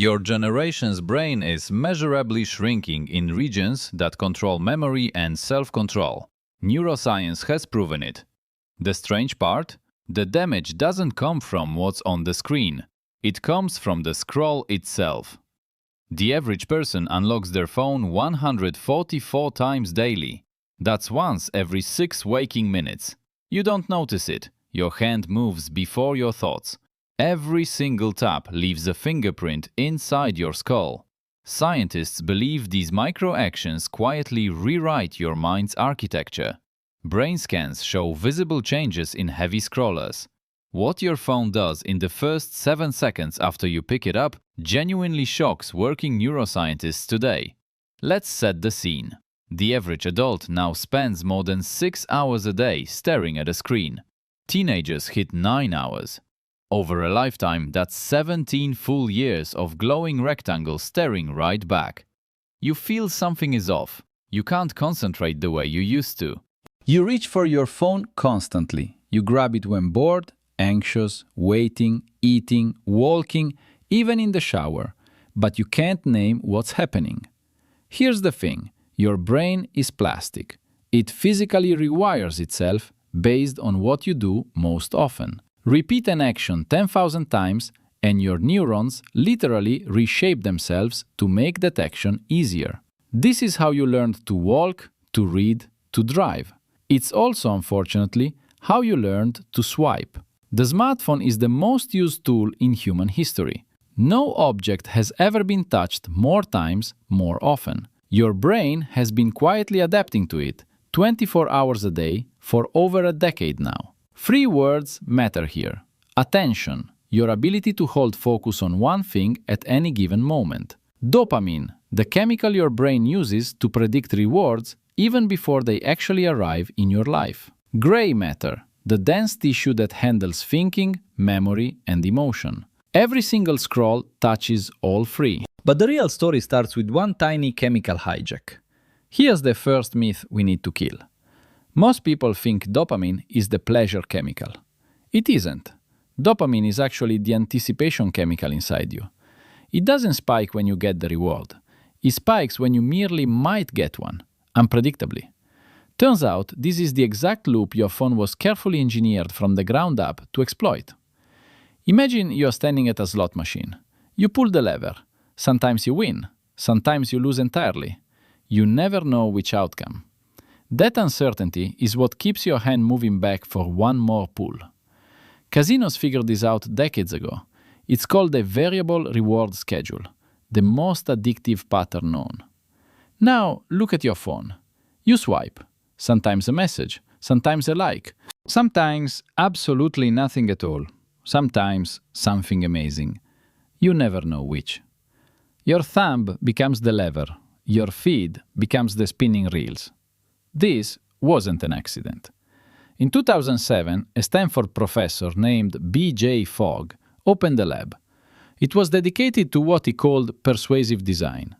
Your generation's brain is measurably shrinking in regions that control memory and self-control. Neuroscience has proven it. The strange part? The damage doesn't come from what's on the screen. It comes from the scroll itself. The average person unlocks their phone 144 times daily. That's once every 6 waking minutes. You don't notice it. Your hand moves before your thoughts. Every single tap leaves a fingerprint inside your skull. Scientists believe these micro-actions quietly rewrite your mind's architecture. Brain scans show visible changes in heavy scrollers. What your phone does in the first 7 seconds after you pick it up genuinely shocks working neuroscientists today. Let's set the scene. The average adult now spends more than 6 hours a day staring at a screen. Teenagers hit 9 hours. Over a lifetime, that's 17 full years of glowing rectangles staring right back. You feel something is off. You can't concentrate the way you used to. You reach for your phone constantly. You grab it when bored, anxious, waiting, eating, walking, even in the shower. But you can't name what's happening. Here's the thing. Your brain is plastic. It physically rewires itself based on what you do most often. Repeat an action 10,000 times and your neurons literally reshape themselves to make that action easier. This is how you learned to walk, to read, to drive. It's also, unfortunately, how you learned to swipe. The smartphone is the most used tool in human history. No object has ever been touched more times, more often. Your brain has been quietly adapting to it 24 hours a day for over a decade now. 3 words matter here. Attention, your ability to hold focus on one thing at any given moment. Dopamine, the chemical your brain uses to predict rewards even before they actually arrive in your life. Gray matter, the dense tissue that handles thinking, memory, and emotion. Every single scroll touches all 3. But the real story starts with one tiny chemical hijack. Here's the first myth we need to kill. Most people think dopamine is the pleasure chemical. It isn't. Dopamine is actually the anticipation chemical inside you. It doesn't spike when you get the reward. It spikes when you merely might get one, unpredictably. Turns out this is the exact loop your phone was carefully engineered from the ground up to exploit. Imagine you're standing at a slot machine. You pull the lever. Sometimes you win. Sometimes you lose entirely. You never know which outcome. That uncertainty is what keeps your hand moving back for one more pull. Casinos figured this out decades ago. It's called a variable reward schedule, the most addictive pattern known. Now look at your phone. You swipe. Sometimes a message, sometimes a like, sometimes absolutely nothing at all, sometimes something amazing. You never know which. Your thumb becomes the lever. Your feed becomes the spinning reels. This wasn't an accident. In 2007, a Stanford professor named B.J. Fogg opened a lab. It was dedicated to what he called persuasive design.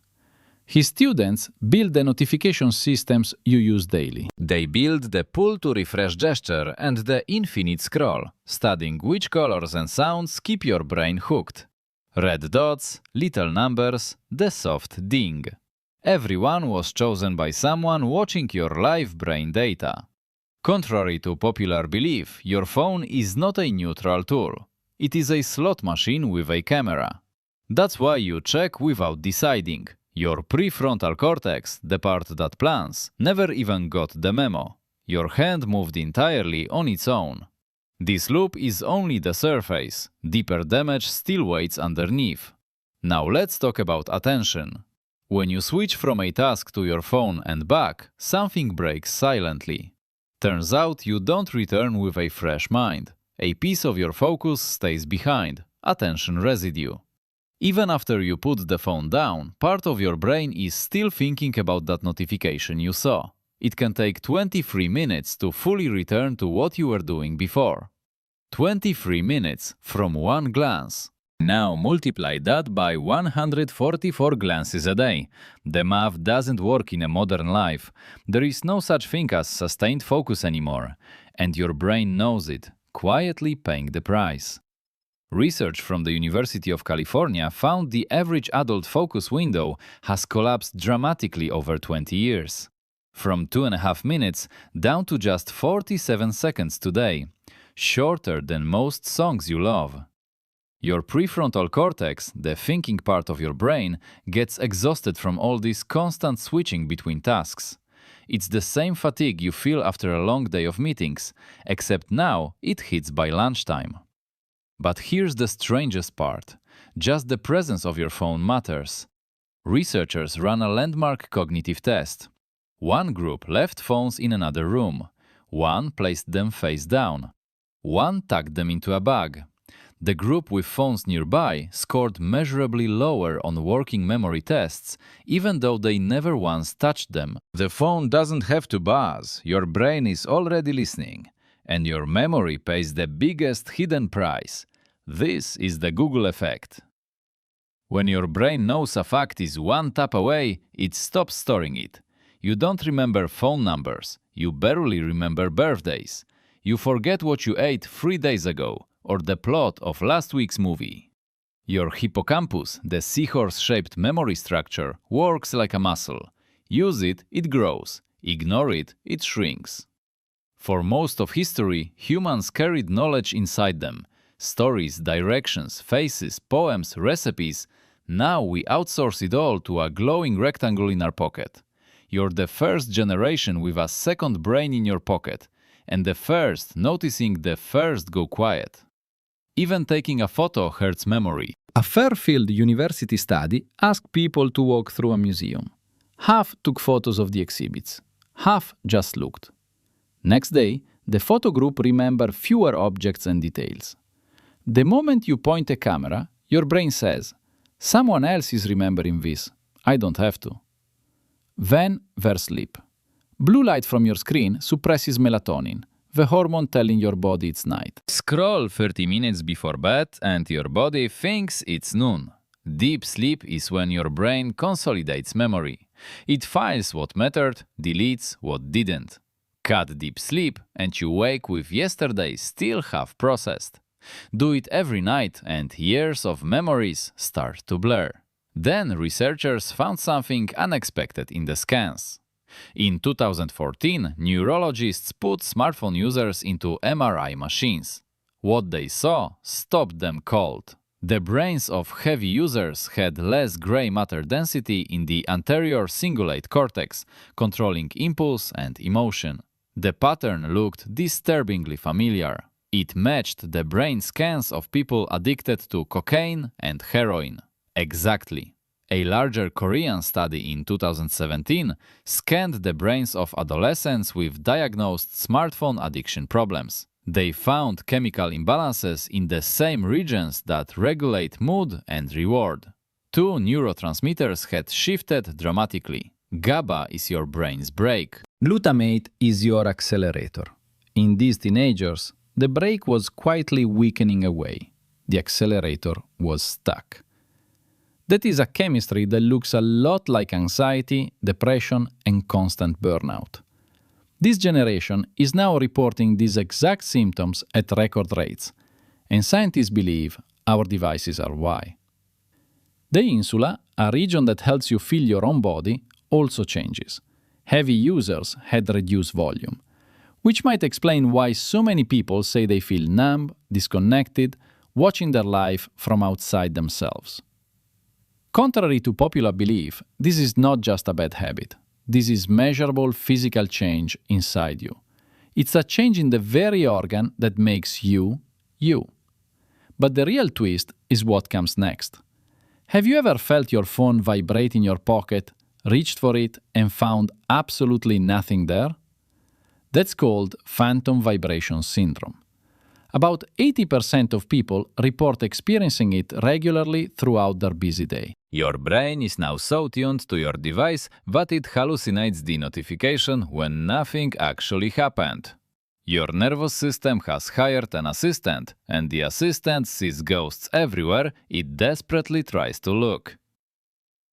His students built the notification systems you use daily. They build the pull to refresh gesture and the infinite scroll, studying which colors and sounds keep your brain hooked. Red dots, little numbers, the soft ding. Everyone was chosen by someone watching your live brain data. Contrary to popular belief, your phone is not a neutral tool. It is a slot machine with a camera. That's why you check without deciding. Your prefrontal cortex, the part that plans, never even got the memo. Your hand moved entirely on its own. This loop is only the surface. Deeper damage still waits underneath. Now let's talk about attention. When you switch from a task to your phone and back, something breaks silently. Turns out you don't return with a fresh mind. A piece of your focus stays behind, attention residue. Even after you put the phone down, part of your brain is still thinking about that notification you saw. It can take 23 minutes to fully return to what you were doing before. 23 minutes from one glance. Now multiply that by 144 glances a day. The math doesn't work in a modern life. There is no such thing as sustained focus anymore. And your brain knows it, quietly paying the price. Research from the University of California found the average adult focus window has collapsed dramatically over 20 years. From 2.5 minutes down to just 47 seconds today, shorter than most songs you love. Your prefrontal cortex, the thinking part of your brain, gets exhausted from all this constant switching between tasks. It's the same fatigue you feel after a long day of meetings, except now it hits by lunchtime. But here's the strangest part. Just the presence of your phone matters. Researchers ran a landmark cognitive test. One group left phones in another room. One placed them face down. One tucked them into a bag. The group with phones nearby scored measurably lower on working memory tests, even though they never once touched them. The phone doesn't have to buzz, your brain is already listening, and your memory pays the biggest hidden price. This is the Google effect. When your brain knows a fact is one tap away, it stops storing it. You don't remember phone numbers, you barely remember birthdays. You forget what you ate 3 days ago, or the plot of last week's movie. Your hippocampus, the seahorse-shaped memory structure, works like a muscle. Use it, it grows. Ignore it, it shrinks. For most of history, humans carried knowledge inside them. Stories, directions, faces, poems, recipes. Now we outsource it all to a glowing rectangle in our pocket. You're the first generation with a second brain in your pocket, and the first noticing the first go quiet. Even taking a photo hurts memory. A Fairfield University study asked people to walk through a museum. Half took photos of the exhibits. Half just looked. Next day, the photo group remembered fewer objects and details. The moment you point a camera, your brain says, "Someone else is remembering this. I don't have to." Then there's sleep. Blue light from your screen suppresses melatonin, the hormone telling your body it's night. Scroll 30 minutes before bed and your body thinks it's noon. Deep sleep is when your brain consolidates memory. It files what mattered, deletes what didn't. Cut deep sleep and you wake with yesterday still half processed. Do it every night and years of memories start to blur. Then researchers found something unexpected in the scans. In 2014, neurologists put smartphone users into MRI machines. What they saw stopped them cold. The brains of heavy users had less gray matter density in the anterior cingulate cortex, controlling impulse and emotion. The pattern looked disturbingly familiar. It matched the brain scans of people addicted to cocaine and heroin. Exactly. A larger Korean study in 2017 scanned the brains of adolescents with diagnosed smartphone addiction problems. They found chemical imbalances in the same regions that regulate mood and reward. Two neurotransmitters had shifted dramatically. GABA is your brain's brake. Glutamate is your accelerator. In these teenagers, the brake was quietly weakening away. The accelerator was stuck. That is a chemistry that looks a lot like anxiety, depression, and constant burnout. This generation is now reporting these exact symptoms at record rates, and scientists believe our devices are why. The insula, a region that helps you feel your own body, also changes. Heavy users had reduced volume, which might explain why so many people say they feel numb, disconnected, watching their life from outside themselves. Contrary to popular belief, this is not just a bad habit. This is measurable physical change inside you. It's a change in the very organ that makes you, you. But the real twist is what comes next. Have you ever felt your phone vibrate in your pocket, reached for it, and found absolutely nothing there? That's called phantom vibration syndrome. About 80% of people report experiencing it regularly throughout their busy day. Your brain is now so tuned to your device that it hallucinates the notification when nothing actually happened. Your nervous system has hired an assistant, and the assistant sees ghosts everywhere it desperately tries to look.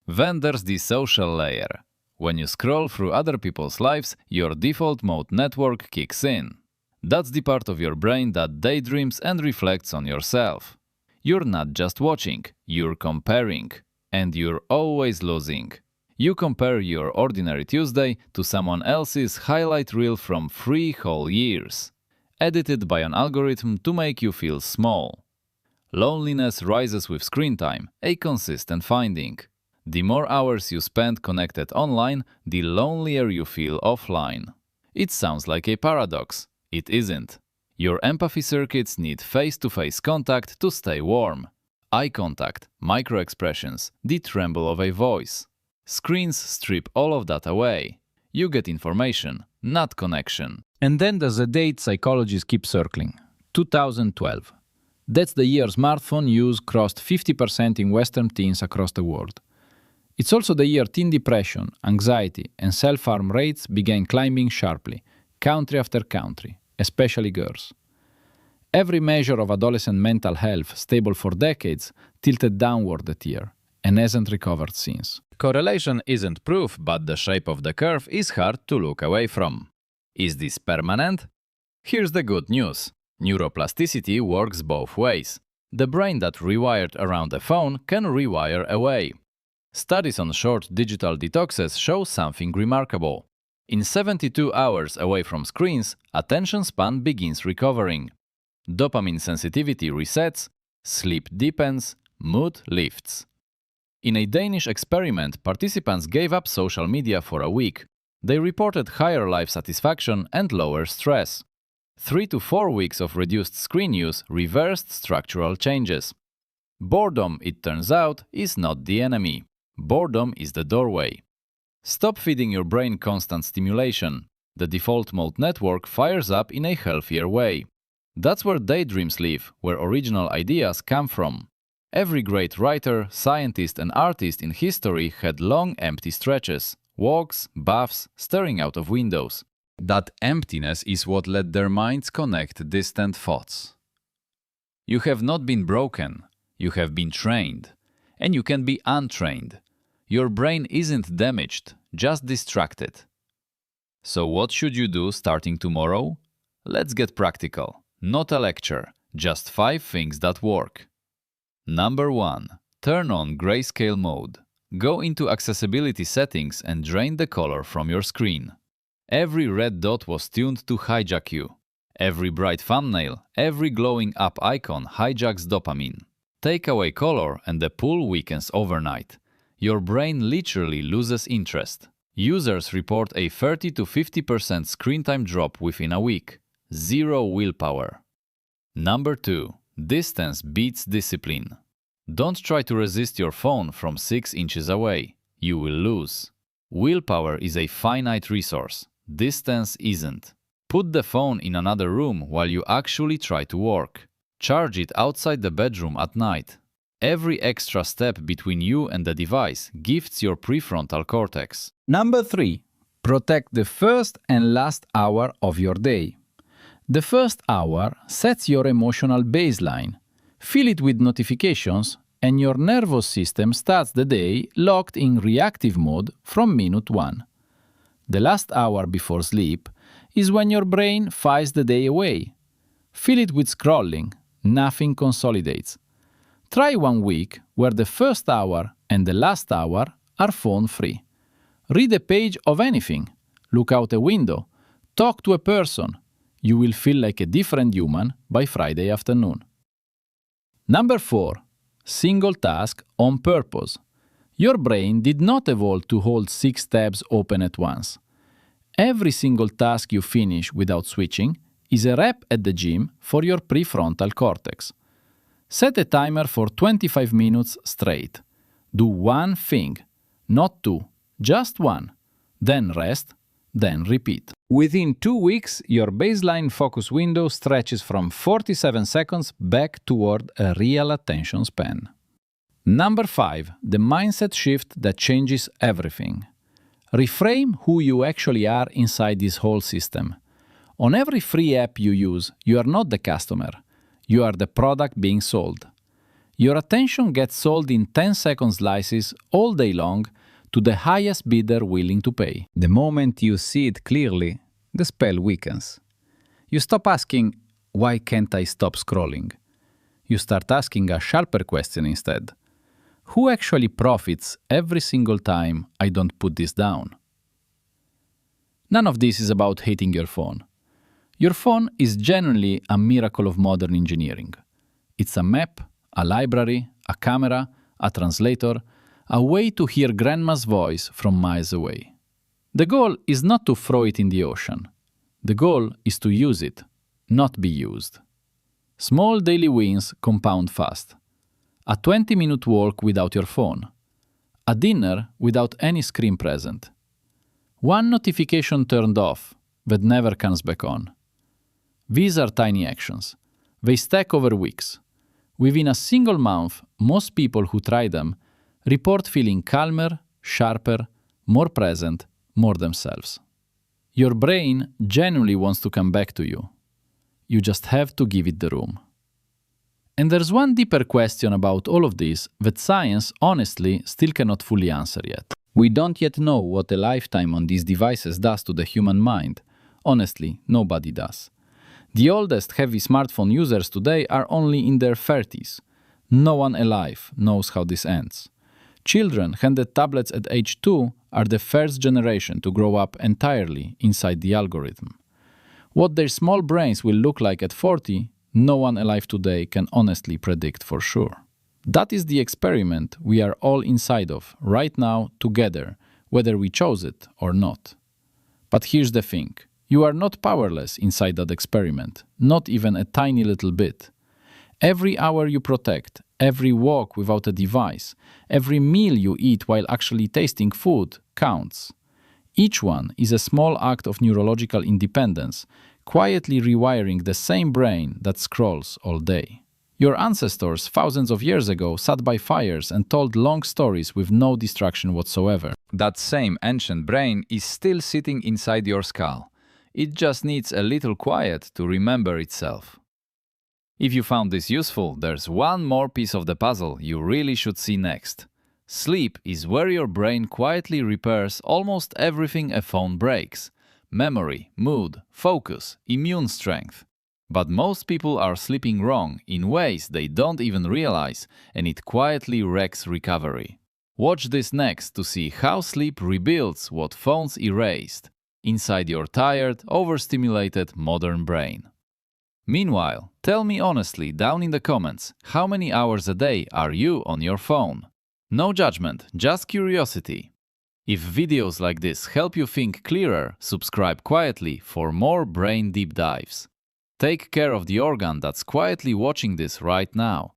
Then there's the social layer. When you scroll through other people's lives, your default mode network kicks in. That's the part of your brain that daydreams and reflects on yourself. You're not just watching, you're comparing. And you're always losing. You compare your ordinary Tuesday to someone else's highlight reel from 3 whole years, edited by an algorithm to make you feel small. Loneliness rises with screen time, a consistent finding. The more hours you spend connected online, the lonelier you feel offline. It sounds like a paradox. It isn't. Your empathy circuits need face-to-face contact to stay warm. Eye contact, micro-expressions, the tremble of a voice. Screens strip all of that away. You get information, not connection. And then there's a date psychologists keep circling. 2012. That's the year smartphone use crossed 50% in Western teens across the world. It's also the year teen depression, anxiety, and self-harm rates began climbing sharply, country after country, especially girls. Every measure of adolescent mental health, stable for decades, tilted downward that year, and hasn't recovered since. Correlation isn't proof, but the shape of the curve is hard to look away from. Is this permanent? Here's the good news. Neuroplasticity works both ways. The brain that rewired around a phone can rewire away. Studies on short digital detoxes show something remarkable. In 72 hours away from screens, attention span begins recovering. Dopamine sensitivity resets, sleep deepens, mood lifts. In a Danish experiment, participants gave up social media for a week. They reported higher life satisfaction and lower stress. 3 to 4 weeks of reduced screen use reversed structural changes. Boredom, it turns out, is not the enemy. Boredom is the doorway. Stop feeding your brain constant stimulation. The default mode network fires up in a healthier way. That's where daydreams live, where original ideas come from. Every great writer, scientist, and artist in history had long empty stretches, walks, baths, staring out of windows. That emptiness is what let their minds connect distant thoughts. You have not been broken, you have been trained. And you can be untrained. Your brain isn't damaged, just distracted. So what should you do starting tomorrow? Let's get practical. Not a lecture, just 5 things that work. Number 1. Turn on grayscale mode. Go into accessibility settings and drain the color from your screen. Every red dot was tuned to hijack you. Every bright thumbnail, every glowing up icon hijacks dopamine. Take away color and the pull weakens overnight. Your brain literally loses interest. Users report a 30 to 50% screen time drop within a week. Zero willpower. Number 2. Distance beats discipline. Don't try to resist your phone from 6 inches away. You will lose. Willpower is a finite resource. Distance isn't. Put the phone in another room while you actually try to work. Charge it outside the bedroom at night. Every extra step between you and the device gifts your prefrontal cortex. Number 3. Protect the first and last hour of your day. The first hour sets your emotional baseline. Fill it with notifications, and your nervous system starts the day locked in reactive mode from minute 1. The last hour before sleep is when your brain files the day away. Fill it with scrolling. Nothing consolidates. Try 1 week where the first hour and the last hour are phone-free. Read a page of anything. Look out a window. Talk to a person. You will feel like a different human by Friday afternoon. Number 4. Single task on purpose. Your brain did not evolve to hold 6 tabs open at once. Every single task you finish without switching is a rep at the gym for your prefrontal cortex. Set a timer for 25 minutes straight. Do 1 thing, not 2, just 1. Then rest, then repeat. Within 2 weeks, your baseline focus window stretches from 47 seconds back toward a real attention span. Number 5. The mindset shift that changes everything. Reframe who you actually are inside this whole system. On every free app you use, you are not the customer. You are the product being sold. Your attention gets sold in 10-second slices all day long to the highest bidder willing to pay. The moment you see it clearly, the spell weakens. You stop asking, why can't I stop scrolling? You start asking a sharper question instead. Who actually profits every single time I don't put this down? None of this is about hating your phone. Your phone is genuinely a miracle of modern engineering. It's a map, a library, a camera, a translator, a way to hear grandma's voice from miles away. The goal is not to throw it in the ocean. The goal is to use it, not be used. Small daily wins compound fast. A 20-minute walk without your phone. A dinner without any screen present. One notification turned off that never comes back on. These are tiny actions. They stack over weeks. Within a single month, most people who try them report feeling calmer, sharper, more present, more themselves. Your brain genuinely wants to come back to you. You just have to give it the room. And there's one deeper question about all of this that science, honestly, still cannot fully answer yet. We don't yet know what a lifetime on these devices does to the human mind. Honestly, nobody does. The oldest heavy smartphone users today are only in their 30s. No one alive knows how this ends. Children handed tablets at age 2 are the first generation to grow up entirely inside the algorithm. What their small brains will look like at 40, no one alive today can honestly predict for sure. That is the experiment we are all inside of right now together, whether we chose it or not. But here's the thing. You are not powerless inside that experiment, not even a tiny little bit. Every hour you protect, every walk without a device, every meal you eat while actually tasting food counts. Each one is a small act of neurological independence, quietly rewiring the same brain that scrolls all day. Your ancestors thousands of years ago sat by fires and told long stories with no distraction whatsoever. That same ancient brain is still sitting inside your skull. It just needs a little quiet to remember itself. If you found this useful, there's one more piece of the puzzle you really should see next. Sleep is where your brain quietly repairs almost everything a phone breaks: memory, mood, focus, immune strength. But most people are sleeping wrong in ways they don't even realize, and it quietly wrecks recovery. Watch this next to see how sleep rebuilds what phones erased inside your tired, overstimulated modern brain. Meanwhile, tell me honestly down in the comments, how many hours a day are you on your phone? No judgment, just curiosity. If videos like this help you think clearer, subscribe quietly for more brain deep dives. Take care of the organ that's quietly watching this right now.